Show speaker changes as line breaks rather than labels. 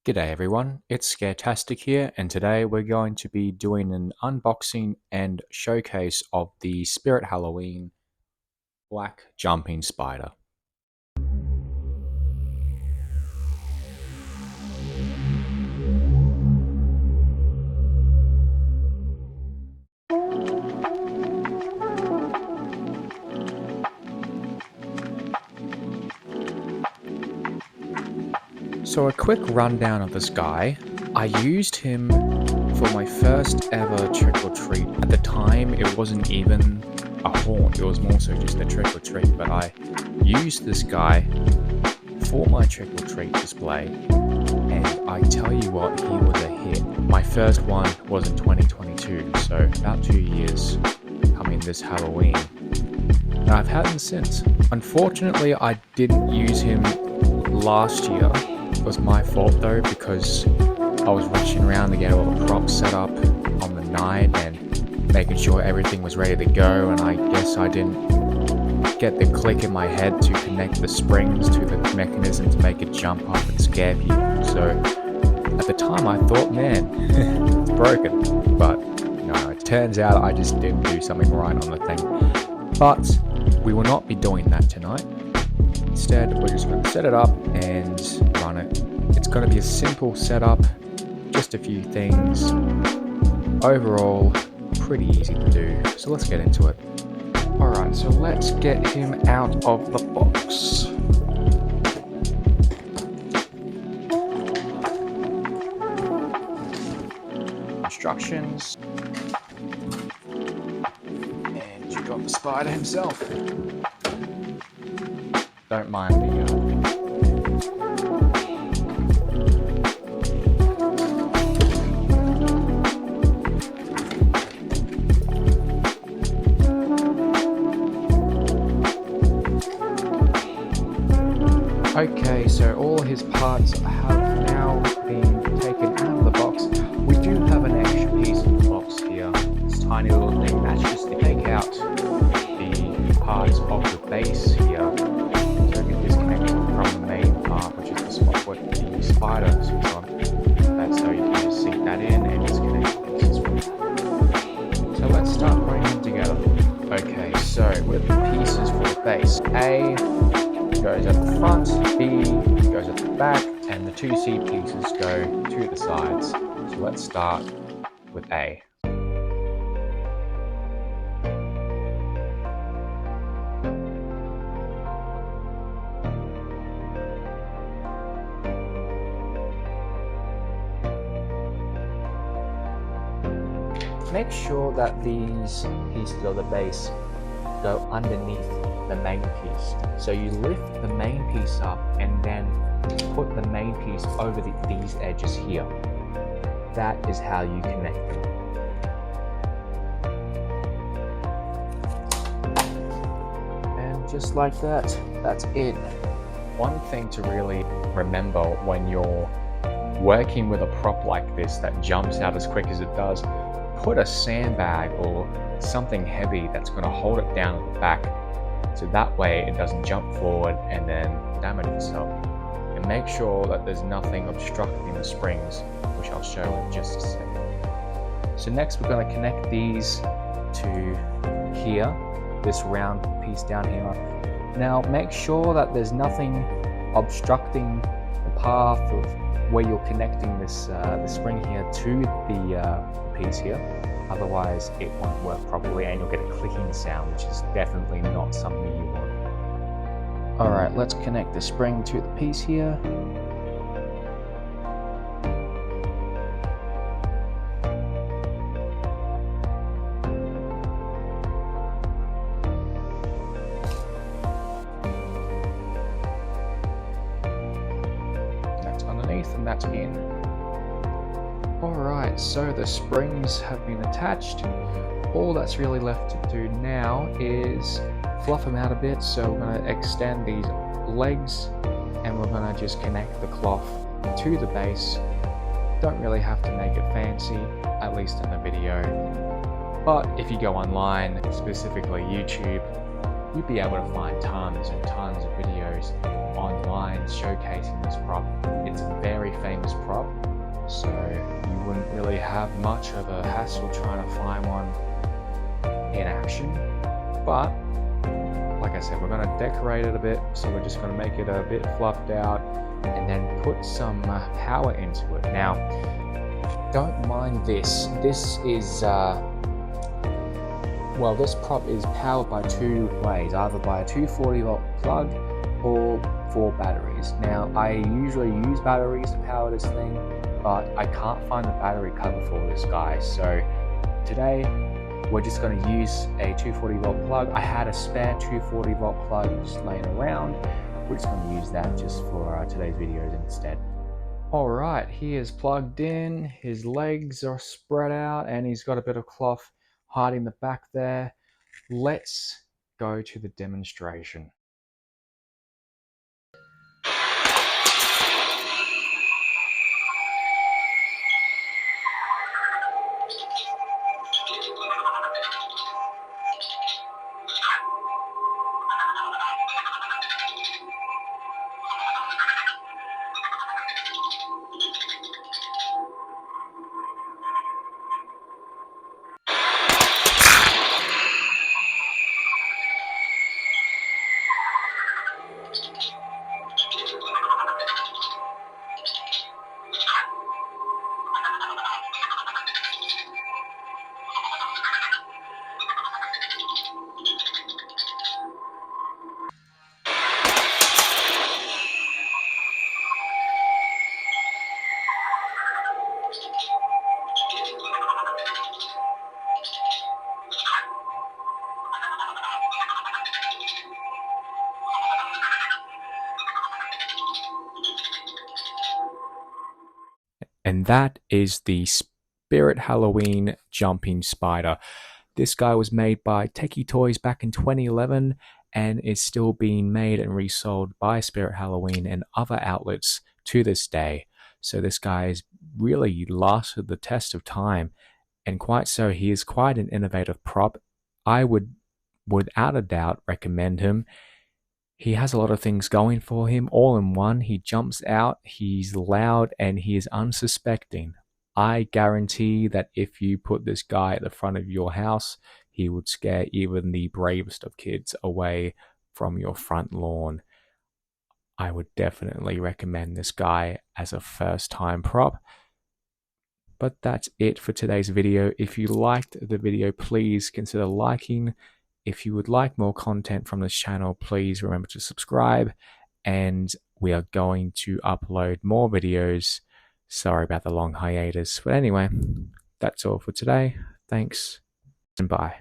G'day everyone, it's Scaretastic here, and today we're going to be doing an unboxing and showcase of the Spirit Halloween Black Jumping Spider. So a quick rundown of this guy. I used him for my first ever trick-or-treat. At the time, it wasn't even a haunt, it was more so just a trick-or-treat, but I used this guy for my trick-or-treat display, and I tell you what, he was a hit. My first one was in 2022, so about 2 years coming this Halloween, and I've had him since. Unfortunately, I didn't use him last year. It was my fault though, because I was rushing around to get all the props set up on the night and making sure everything was ready to go, and I guess I didn't get the click in my head to connect the springs to the mechanism to make it jump up and scare people. So at the time I thought, man, it's broken, but no, it turns out I just didn't do something right on the thing. But we will not be doing that tonight. Instead, we're just going to set it up and run it. It's going to be a simple setup, just a few things. Overall, pretty easy to do, so let's get into it. Alright, so let's get him out of the box. Instructions. And you got the spider himself. Don't mind the Okay, so all his parts have now been taken out of the box. We do have an extra piece in the box here. This tiny little thing that's just to take out the parts of the base here. So we can disconnect it from the main part, which is the spot where the spider sits on. That's so you can just sink that in and disconnect the pieces from that. So let's start putting them together. Okay, so with the pieces for the base, A goes at the front, B goes at the back, and the two C pieces go to the sides. So let's start with A. Make sure that these pieces of the base go underneath the main piece. So you lift the main piece up and then put the main piece over these edges here. That is how you connect them. And just like that, that's it. One thing to really remember when you're working with a prop like this that jumps out as quick as it does, put a sandbag or something heavy that's going to hold it down at the back, so that way it doesn't jump forward and then damage itself. And make sure that there's nothing obstructing the springs, which I'll show in just a second. So next we're going to connect these to here, this round piece down here. Now make sure that there's nothing obstructing the path of where you're connecting this the spring here to the piece here. Otherwise it won't work properly and you'll get a clicking sound, which is definitely not something you want. Alright, let's connect the spring to the piece here. That's underneath and that's in. Alright, so the springs have been attached. All that's really left to do now is fluff them out a bit. So we're going to extend these legs and we're going to just connect the cloth to the base. Don't really have to make it fancy, at least in the video. But if you go online, specifically YouTube, you'd be able to find tons and tons of videos online showcasing this prop. It's very famous prop, so you wouldn't really have much of a hassle trying to find one in action. But like I said, we're going to decorate it a bit, so we're just going to make it a bit fluffed out and then put some power into it. Now, don't mind this. This is well, this prop is powered by two ways, either by a 240-volt plug or 4 batteries. Now, I usually use batteries to power this thing, but I can't find the battery cover for this guy. So today, we're just going to use a 240-volt plug. I had a spare 240-volt plug just laying around. We're just going to use that just for today's videos instead. Alright, he is plugged in, his legs are spread out, and he's got a bit of cloth hiding the back there. Let's go to the demonstration. And that is the Spirit Halloween Jumping Spider. This guy was made by Tekky Toys back in 2011 and is still being made and resold by Spirit Halloween and other outlets to this day. So this guy has really lasted the test of time, and quite so. He is quite an innovative prop. I would, without a doubt, recommend him. He has a lot of things going for him all in one. He jumps out, he's loud, and he is unsuspecting. I guarantee that if you put this guy at the front of your house, he would scare even the bravest of kids away from your front lawn. I would definitely recommend this guy as a first-time prop. But that's it for today's video. If you liked the video, please consider liking. If you would like more content from this channel, please remember to subscribe, and we are going to upload more videos. Sorry about the long hiatus, but anyway, that's all for today. Thanks and bye.